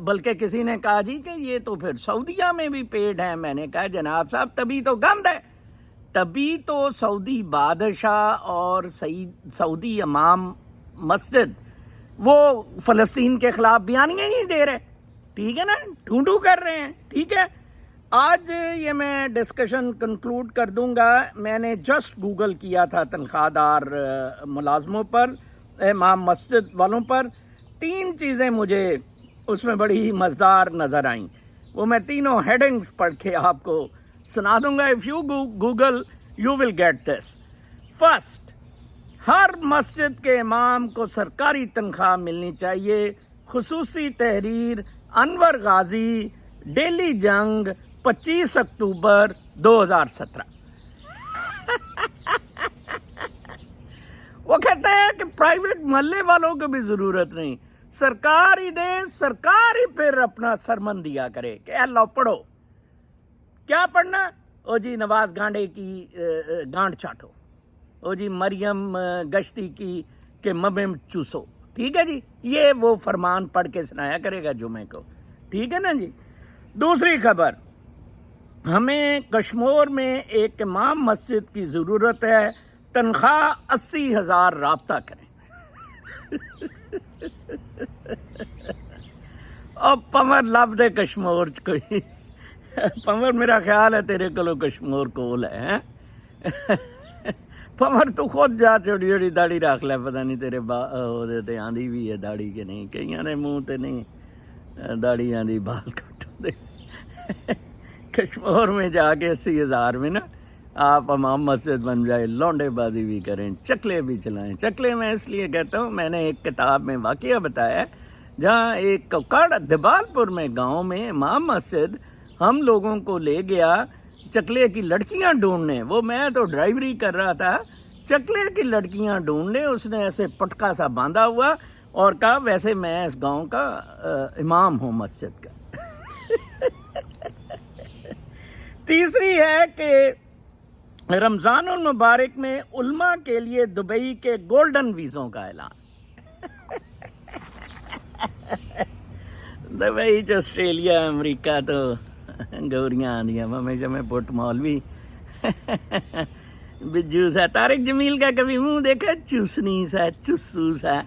بلکہ کسی نے کہا جی کہ یہ تو پھر سعودیہ میں بھی پیڈ ہے. میں نے کہا جناب صاحب تبھی تو گند ہے, تبھی تو سعودی بادشاہ اور سعودی امام مسجد وہ فلسطین کے خلاف بیانیے نہیں دے رہے, ٹھیک ہے نا, ڈھونڈو کر رہے ہیں. ٹھیک ہے, آج یہ میں ڈسکشن کنکلوڈ کر دوں گا. میں نے جسٹ گوگل کیا تھا تنخواہ دار ملازموں پر, امام مسجد والوں پر. 3 چیزیں مجھے اس میں بڑی مزدار نظر آئیں, وہ میں تینوں ہیڈنگز پڑھ کے آپ کو سنا دوں گا. If you Google you will get this. First, ہر مسجد کے امام کو سرکاری تنخواہ ملنی چاہیے. خصوصی تحریر انور غازی, ڈیلی جنگ, 25 اکتوبر 2017. وہ کہتے ہیں کہ پرائیویٹ محلے والوں کو بھی ضرورت نہیں, سرکار ہی دے, سرکار ہی پھر اپنا سرمن دیا کرے کہ اللہ پڑھو. کیا پڑھنا؟ او جی نواز گانڈے کی گانڈ چاٹو, او جی مریم گشتی کی کہ مبم چوسو. ٹھیک ہے جی, یہ وہ فرمان پڑھ کے سنایا کرے گا جمعے کو. ٹھیک ہے نا جی. دوسری خبر, ہمیں کشمور میں ایک امام مسجد کی ضرورت ہے, تنخواہ 80,000 رابطہ کریں. اور پمر لب دے کشمور کوئی پمر میرا خیال ہے تیرے کولو کشمور کول ہے. پمر تو خود جا چھوٹی چھوٹی داڑھی رکھ لے, پتہ نہیں تیرے تے آندھی بھی ہے داڑھی کہ نہیں, کئیاں دے منہ تے نہیں داڑھی آندھی, بال کٹو دے. کشمور میں جا کے 80,000 میں نا آپ امام مسجد بن جائے, لونڈے بازی بھی کریں, چکلے بھی چلائیں. چکلے میں اس لیے کہتا ہوں, میں نے ایک کتاب میں واقعہ بتایا ہے جہاں ایک کوکڑ دبال پور میں گاؤں میں امام مسجد ہم لوگوں کو لے گیا چکلے کی لڑکیاں ڈھونڈنے. وہ میں تو ڈرائیوری کر رہا تھا, چکلے کی لڑکیاں ڈھونڈنے. اس نے ایسے پٹکا سا باندھا ہوا اور کہا ویسے میں اس گاؤں کا امام ہوں مسجد کا. تیسری ہے کہ رمضان المبارک میں علماء کے لیے دبئی کے گولڈن ویزوں کا اعلان. دبئی جو آسٹریلیا امریکہ تو گوریاں آندیاں, ہمیشہ میں پٹ مولوی بجو سا. طارق جمیل کا کبھی منہ دیکھا؟ چوسنی سا, چسو سا,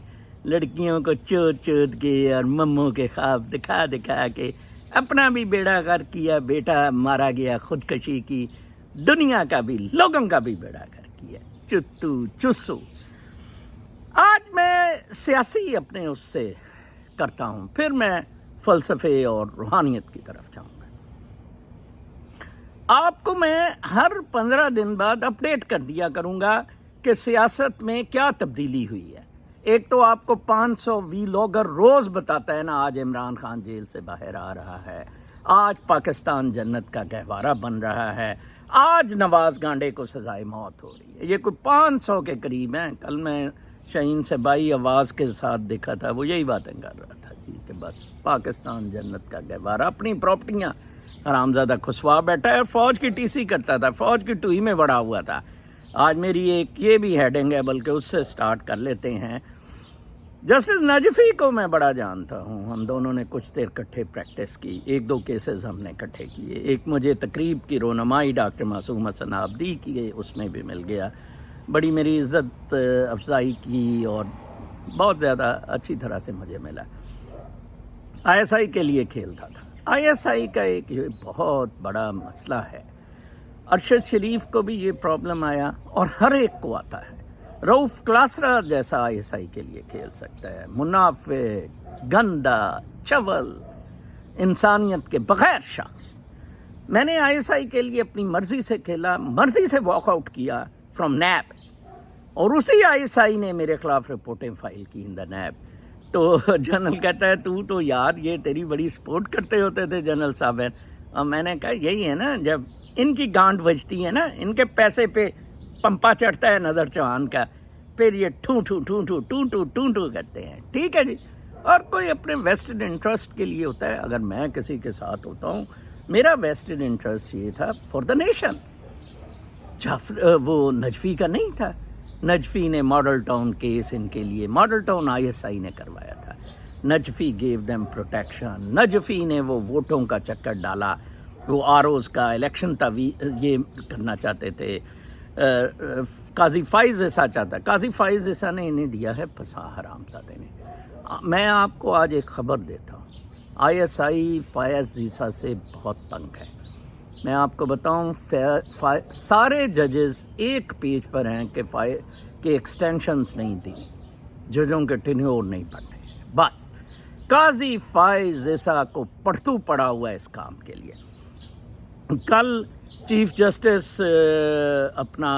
لڑکیوں کو چوت چوت کے اور مموں کے خواب دکھا دکھا کے اپنا بھی بیڑا غرق کیا. بیٹا مارا گیا خودکشی کی, دنیا کا بھی لوگوں کا بھی بیڑا غرق کیا. چتو چسو. آج میں سیاسی اپنے اس سے کرتا ہوں, پھر میں فلسفے اور روحانیت کی طرف جاؤں گا. آپ کو میں ہر 15 دن بعد اپڈیٹ کر دیا کروں گا کہ سیاست میں کیا تبدیلی ہوئی ہے. ایک تو آپ کو 500 ویلاگر روز بتاتا ہے نا, آج عمران خان جیل سے باہر آ رہا ہے, آج پاکستان جنت کا گہوارہ بن رہا ہے, آج نواز گانڈے کو سزائے موت ہو رہی ہے. یہ کوئی 500 کے قریب ہیں. کل میں شہین سے بائی آواز کے ساتھ دیکھا تھا, وہ یہی باتیں کر رہا تھا جی کہ بس پاکستان جنت کا گہوارہ. اپنی پراپرٹیاں حرامزادہ کھسوا بیٹھا ہے, فوج کی ٹی سی کرتا تھا, فوج کی ٹوئی میں بڑا ہوا تھا. آج میری ایک یہ بھی ہیڈنگ ہے, بلکہ اس سے سٹارٹ کر لیتے ہیں. جسٹس نجفی کو میں بڑا جانتا ہوں, ہم دونوں نے کچھ دیر کٹھے پریکٹس کی, 1-2 کیسز ہم نے کٹھے کیے. ایک مجھے تقریب کی رونمائی ڈاکٹر معصوم حسن عابدی کی, اس میں بھی مل گیا, بڑی میری عزت افزائی کی اور بہت زیادہ اچھی طرح سے مجھے ملا. ISI کے لیے کھیلتا تھا. ISI کا ایک یہ بہت بڑا مسئلہ ہے, ارشد شریف کو بھی یہ پرابلم آیا اور ہر ایک کو آتا ہے. رؤف کلاسرا جیسا ISI کے لیے کھیل سکتا ہے, منافق, گندا, چول, انسانیت کے بغیر شخص. میں نے ISI کے لیے اپنی مرضی سے کھیلا, مرضی سے واک آؤٹ کیا فرام نیب, اور اسی ISI نے میرے خلاف رپورٹیں فائل کی ان دا نیب. تو جنرل کہتا ہے تو یار یہ تیری بڑی سپورٹ کرتے ہوتے تھے جنرل صاحب. اور میں نے کہا یہی ہے نا, جب ان کی گانڈ بجتی ہے نا, ان کے پیسے پہ پمپا چڑھتا ہے نظر چوہان کا, پھر یہ ٹھو ٹھو ٹھو ٹھو ٹھو ٹھو ٹھو ٹھو کرتے ہیں. ٹھیک ہے جی. اور کوئی اپنے ویسٹڈ انٹرسٹ کے لیے ہوتا ہے. اگر میں کسی کے ساتھ ہوتا ہوں, میرا ویسٹڈ انٹرسٹ یہ تھا فار دا نیشن. وہ نجفی کا نہیں تھا. نجفی نے ماڈل ٹاؤن کیس ان کے لیے, ماڈل ٹاؤن ISI نے کروایا تھا. Najafi gave them protection. Najafi نے وہ ووٹوں کا چکر ڈالا, وہ آروز کا الیکشن تھا, یہ کرنا چاہتے تھے. قاضی فائز عیسیٰ چاہتا, قاضی فائز عیسیٰ نے انہیں دیا ہے پھنسا حرام زادے نے. میں آپ کو آج ایک خبر دیتا ہوں, ISI فائز عیسیٰ سے بہت تنگ ہے. میں آپ کو بتاؤں سارے ججز ایک پیج پر ہیں کہ ایکسٹینشنز نہیں دی, ججوں کے ٹینیور نہیں پڑھنے. بس قاضی فائز عیسیٰ کو پڑھتو پڑا ہوا ہے اس کام کے لیے. کل چیف جسٹس اپنا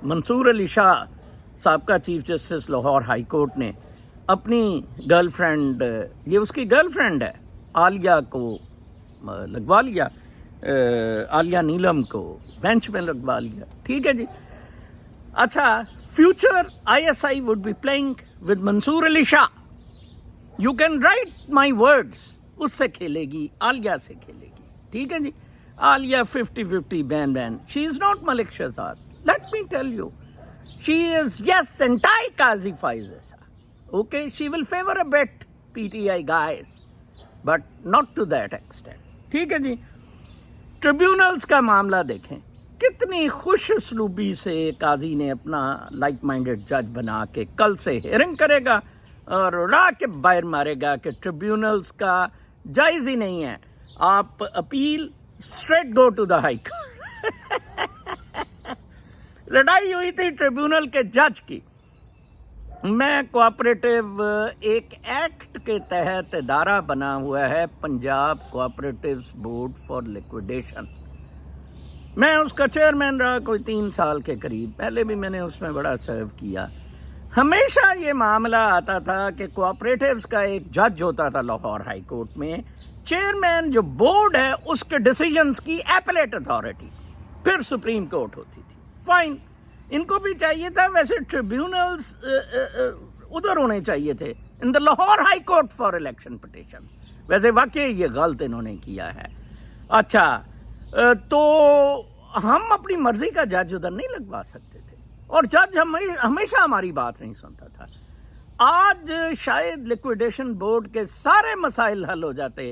منصور علی شاہ سابقہ chief justice Lahore high court نے اپنی گرل فرینڈ, یہ اس کی گرل فرینڈ ہے, عالیہ کو لگوا لیا, عالیہ نیلم کو بینچ میں لگوا لیا. ٹھیک ہے جی. اچھا, future ISI would be playing with Mansoor Ali Shah. You can write my words. اس سے کھیلے گی, عالیہ سے کھیلے گی. ٹھیک ہے جی. Alia 50-50 ban. She is not Malik Shahzad. Let me tell you, she is yes anti Qazi Faez Isa. Okay, she will favor a bit PTI guys, but not to that extent. ٹھیک ہے جی. ٹریبیونلز کا معاملہ دیکھیں, کتنی خوش اسلوبی سے قاضی نے اپنا لائک مائنڈڈ جج بنا کے کل سے ہیئرنگ کرے گا اور اڑا کے باہر مارے گا کہ ٹریبیونلز کا جائز ہی نہیں ہے. آپ appeal straight go to the high court. لڑائی ہوئی تھی ٹریبیونل کے جج کی. میں کوآپریٹو ایک ایکٹ کے تحت ادارہ بنا ہوا ہے, پنجاب کوآپریٹیوز بورڈ فار لیکویڈیشن. میں اس کا چیئرمین رہا کوئی 3 سال کے قریب. پہلے بھی میں نے اس میں بڑا سرو کیا. ہمیشہ یہ معاملہ آتا تھا کہ کوآپریٹیوز کا ایک جج ہوتا تھا لاہور ہائی کورٹ میں, چیئرمین جو بورڈ ہے اس کے ڈیسیجنز کی ایپلیٹ اتھارٹی, پھر سپریم کورٹ ہوتی تھی. فائن, ان کو بھی چاہیے تھا ویسے ٹریبیونلز ادھر ہونے چاہیے تھے, in the Lahore high court for election petition. ویسے واقعی یہ غلط انہوں نے کیا ہے. اچھا, تو ہم اپنی مرضی کا جج ادھر نہیں لگوا سکتے تھے, اور جج ہمیشہ ہماری بات نہیں سنتا تھا. آج شاید لیکویڈیشن بورڈ کے سارے مسائل حل ہو جاتے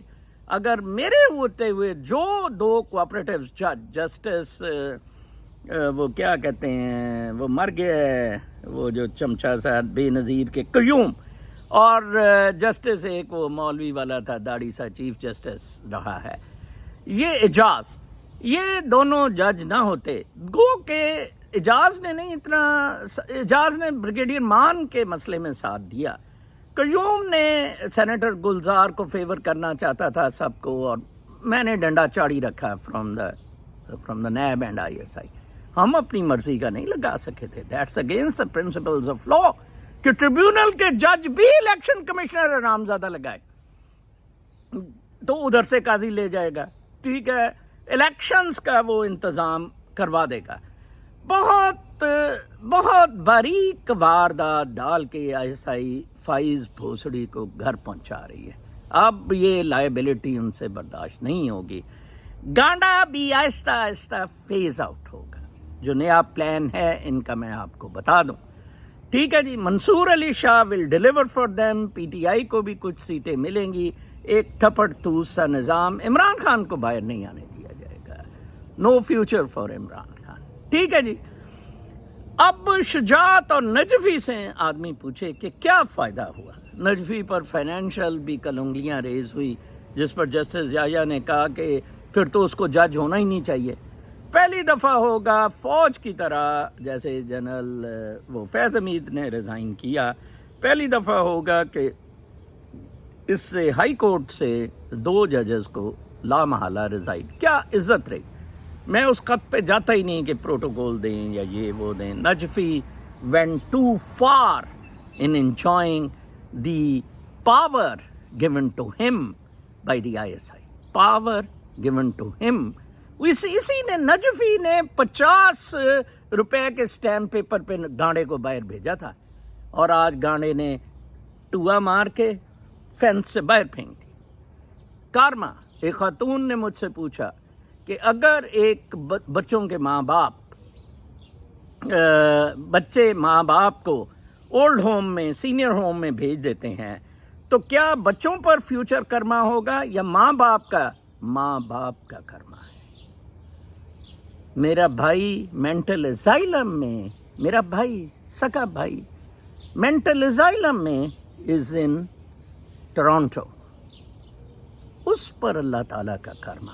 اگر میرے ہوتے ہوئے جو 2 کوآپریٹیو جج, جسٹس وہ کیا کہتے ہیں, وہ مر گیا ہے, وہ جو چمچا سا بے نظیر کے قیوم, اور جسٹس ایک وہ مولوی والا تھا داڑھی سا, چیف جسٹس رہا ہے, یہ اعجاز, یہ دونوں جج نہ ہوتے. گو کہ اعجاز نے نہیں اتنا, اعجاز نے بریگیڈیئر مان کے مسئلے میں ساتھ دیا. قیوم نے سینیٹر گلزار کو فیور کرنا چاہتا تھا سب کو, اور میں نے ڈنڈا چاڑی رکھا from the NAB and ISI. ہم اپنی مرضی کا نہیں لگا سکے تھے. That's against the principles of law کہ ٹریبیونل کے جج بھی الیکشن کمشنر حرام زادہ لگائے تو ادھر سے قاضی لے جائے گا. ٹھیک ہے, الیکشنز کا وہ انتظام کروا دے گا. بہت بہت باریک واردات ڈال کے ISI فائز بھوسڑی کو گھر پہنچا رہی ہے. اب یہ لائبلٹی ان سے برداشت نہیں ہوگی. گانڈا بھی آہستہ آہستہ فیز آؤٹ ہوگا. جو نیا پلان ہے ان کا میں آپ کو بتا دوں. ٹھیک ہے جی. Mansoor Ali Shah will deliver for them. PTI کو بھی کچھ سیٹیں ملیں گی. ایک تھپڑ توس سا نظام. عمران خان کو باہر نہیں آنے دیا جائے گا. No future for Imran Khan. ٹھیک ہے جی. اب شجاعت اور نجفی سے آدمی پوچھے کہ کیا فائدہ ہوا. نجفی پر فائنینشیل بھی کل انگلیاں ریز ہوئی, جس پر جسٹس یحییٰ نے کہا کہ پھر تو اس کو جج ہونا ہی نہیں چاہیے. پہلی دفعہ ہوگا فوج کی طرح, جیسے جنرل وہ فیض حمید نے ریزائن کیا, پہلی دفعہ ہوگا کہ اس سے ہائی کورٹ سے 2 ججز کو لا محالہ ریزائن. کیا عزت رہی. میں اس خط پہ جاتا ہی نہیں کہ پروٹوکول دیں یا یہ وہ دیں. Najafi went too far in enjoying the power given to him by the ISI. Power given to him. اسی نے نجفی نے 50 روپے کے اسٹیمپ پیپر پہ گانڈے کو باہر بھیجا تھا, اور آج گانڈے نے ٹوا مار کے فینس سے باہر پھینک دی. کارما, ایک خاتون نے مجھ سے پوچھا کہ اگر ایک بچوں کے ماں باپ بچے ماں باپ کو اولڈ ہوم میں, سینئر ہوم میں بھیج دیتے ہیں, تو کیا بچوں پر فیوچر کرما ہوگا یا ماں باپ کا؟ ماں باپ کا کرما ہے. میرا بھائی مینٹل اسائلم میں، میرا بھائی سکا بھائی مینٹل اسائلم میں از ان ٹورانٹو. اس پر اللہ تعالیٰ کا کرما.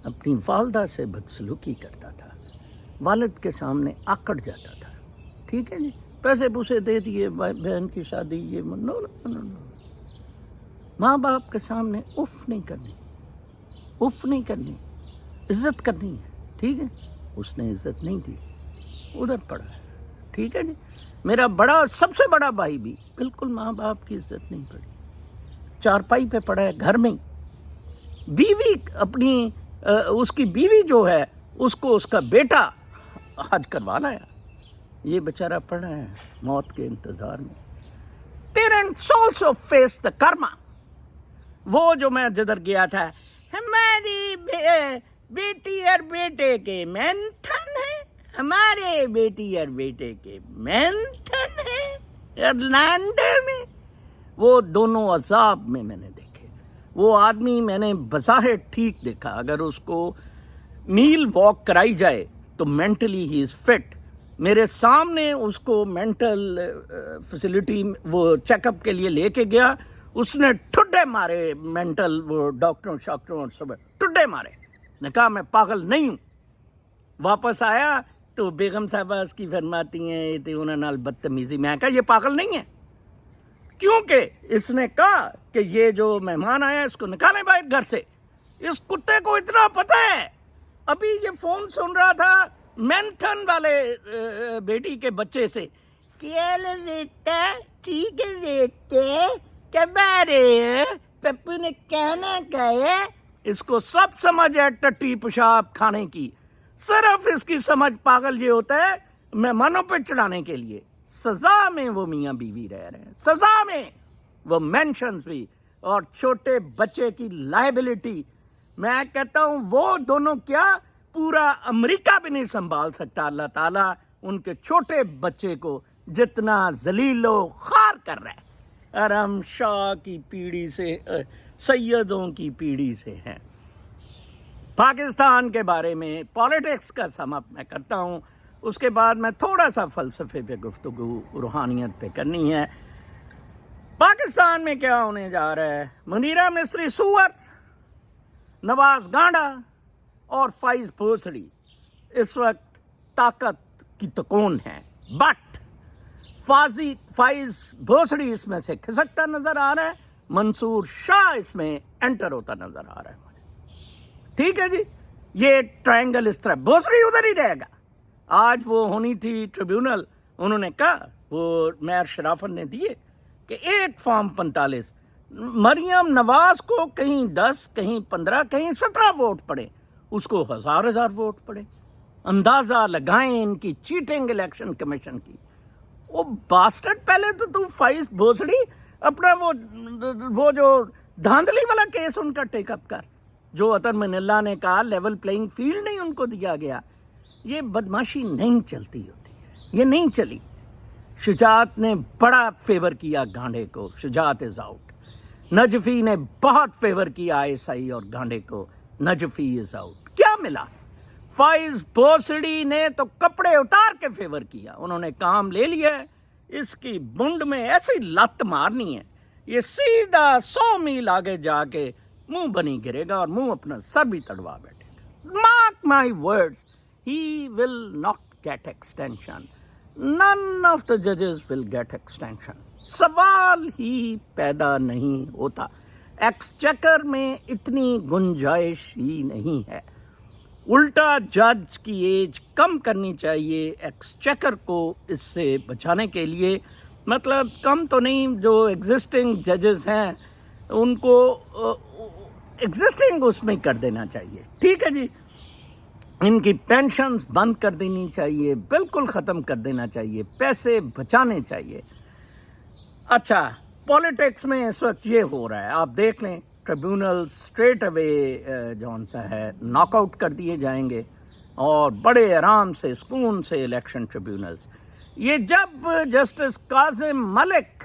اپنی والدہ سے بدسلوکی کرتا تھا، والد کے سامنے آکڑ جاتا تھا. ٹھیک ہے جی، پیسے پوسے دے دیے، بہن کی شادی، یہ نو. ماں باپ کے سامنے اف نہیں کرنی، عزت کرنی ہے. ٹھیک ہے، اس نے عزت نہیں دی، ادھر پڑا ہے. ٹھیک ہے جی. میرا بڑا، سب سے بڑا بھائی بھی بالکل ماں باپ کی عزت نہیں پڑی، چارپائی پہ پڑا ہے گھر میں. بیوی اپنی اس کی بیوی جو ہے اس کو اس کا بیٹا حج کروا لایا. یہ بیچارہ پڑا ہے موت کے انتظار میں. پیرنٹس آلسو فیس دا کرما. وہ جو میں جدھر گیا تھا، ہماری بیٹی اور بیٹے کے مینتھن ہے، ہمارے بیٹی اور بیٹے کے مینتھن ہے ارلینڈو میں. وہ دونوں عذاب میں نے دیکھے. وہ آدمی میں نے بظاہر ٹھیک دیکھا، اگر اس کو میل واک کرائی جائے تو مینٹلی ہی از فٹ. میرے سامنے اس کو مینٹل فیسلٹی وہ چیک اپ کے لیے لے کے گیا. اس نے ٹھڈے مارے، مینٹل وہ ڈاکٹروں شاکٹروں سب ٹھڈے مارے. نے کہا میں پاگل نہیں ہوں. واپس آیا تو بیگم صاحبہ اس کی فرماتی ہیں تے انہوں نال بدتمیزی. میں کہا یہ پاگل نہیں ہے، کیونکہ اس نے کہا کہ یہ جو مہمان آیا اس کو نکالیں باہر گھر سے. اس کتے کو اتنا پتہ ہے. ابھی یہ فون سن رہا تھا مینتھن والے بیٹی کے بچے سے، کیا بیٹا ٹھیک ہے بیٹے کب آ رہے ہیں، پپو نے کہنا کہا. اس کو سب سمجھ ہے ٹٹی پیشاب کھانے کی. صرف اس کی سمجھ پاگل یہ ہوتا ہے مہمانوں پہ چڑھانے کے لیے. سزا میں وہ میاں بیوی رہ رہے ہیں، سزا میں وہ مینشنز بھی، اور چھوٹے بچے کی لائبلٹی. میں کہتا ہوں وہ دونوں کیا پورا امریکہ بھی نہیں سنبھال سکتا. اللہ تعالیٰ ان کے چھوٹے بچے کو جتنا ذلیل و خوار کر رہا ہے. اور ہم شاہ کی پیڑھی سے، سیدوں کی پیڑھی سے ہیں. پاکستان کے بارے میں پالیٹکس کا سم اپ میں کرتا ہوں، اس کے بعد میں تھوڑا سا فلسفے پہ گفتگو، روحانیت پہ کرنی ہے. پاکستان میں کیا ہونے جا رہا ہے؟ منیرہ مصری سور، نواز گانڈا اور فائز بھوسڑی اس وقت طاقت کی تکون ہے. بٹ فائز بھوسڑی اس میں سے کھسکتا نظر آ رہا ہے، منصور شاہ اس میں انٹر ہوتا نظر آ رہا ہے مجھے. ٹھیک ہے جی، یہ ٹرائنگل اس طرح. بھوسڑی ادھر ہی رہے گا. آج وہ ہونی تھی ٹریبیونل، انہوں نے کہا، وہ میئر شرافت نے دیے کہ ایک فارم 45 مریم نواز کو کہیں 10 کہیں 15 کہیں 17 ووٹ پڑے، اس کو ہزار ووٹ پڑے. اندازہ لگائیں ان کی چیٹنگ الیکشن کمیشن کی. وہ باسٹرڈ، پہلے تو فائز بھوسڑی اپنا وہ جو دھاندلی والا کیس ان کا ٹیک اپ کر، جو عطر منلہ نے کہا لیول پلینگ فیلڈ نہیں ان کو دیا گیا. یہ بدماشی نہیں چلتی ہوتی ہے، یہ نہیں چلی. شجاعت نے بڑا فیور کیا گانڈے کو، شجاعت از آؤٹ. نجفی نے بہت فیور کیا ISI اور گانڈے کو، نجفی از آؤٹ. کیا ملا؟ فائز بھوسڑی نے تو کپڑے اتار کے فیور کیا. انہوں نے کام لے لیا ہے، اس کی بنڈ میں ایسی لت مارنی ہے یہ سیدھا 100 میل آگے جا کے منہ بنی گرے گا اور منہ اپنا سر بھی تڑوا بیٹھے گا. Mark my words, he will not get extension. None of the judges will get extension. سوال ہی پیدا نہیں ہوتا. ایکسچیکر میں اتنی گنجائش ہی نہیں ہے. الٹا جج کی ایج کم کرنی چاہیے ایکسچیکر کو اس سے بچانے کے لیے. مطلب کم تو نہیں، جو ایگزسٹنگ ججز ہیں ان کو ایگزسٹنگ اس میں کر دینا چاہیے. ٹھیک ہے جی، ان کی پینشنز بند کر دینی چاہیے، بالکل ختم کر دینا چاہیے، پیسے بچانے چاہیے. اچھا، پولیٹکس میں اس وقت یہ ہو رہا ہے، آپ دیکھ لیں ٹریبیونل اسٹریٹ اوے جون سا ہے ناک آؤٹ کر دیے جائیں گے، اور بڑے آرام سے سکون سے الیکشن ٹریبیونلز. یہ جب justice Kazim Malik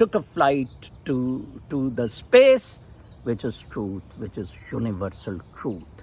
took a flight to the space which is truth, which is universal truth.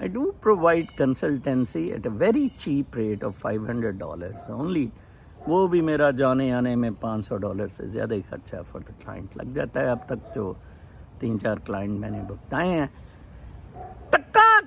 I do provide consultancy at a very cheap rate of $500 only. وہ بھی میرا جانے آنے میں $500 سے زیادہ ہی خرچہ فار دا کلائنٹ لگ جاتا ہے. اب تک جو 3-4 کلائنٹ میں نے بتائے ہیں، ٹکا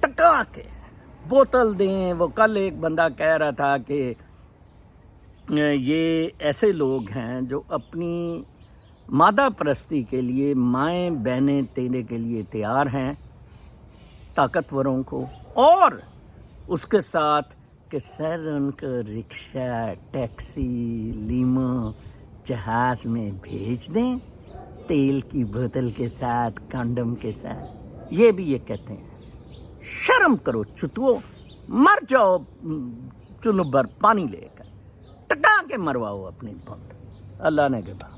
ٹکا کے بوتل دیں. وہ کل ایک بندہ کہہ رہا تھا کہ یہ ایسے لوگ ہیں جو اپنی مادہ پرستی کے لیے مائیں بہنیں دینے کے لیے تیار ہیں طاقتوروں کو، اور اس کے ساتھ کہ سر ان کو رکشہ، ٹیکسی، لیمو، جہاز میں بھیج دیں تیل کی بوتل کے ساتھ، کنڈم کے ساتھ. یہ بھی یہ کہتے ہیں شرم کرو چتو، مر جاؤ چلو بھر پانی لے کر، ٹکا کے مرواؤ اپنی بھونڈ. اللہ نے کے بعد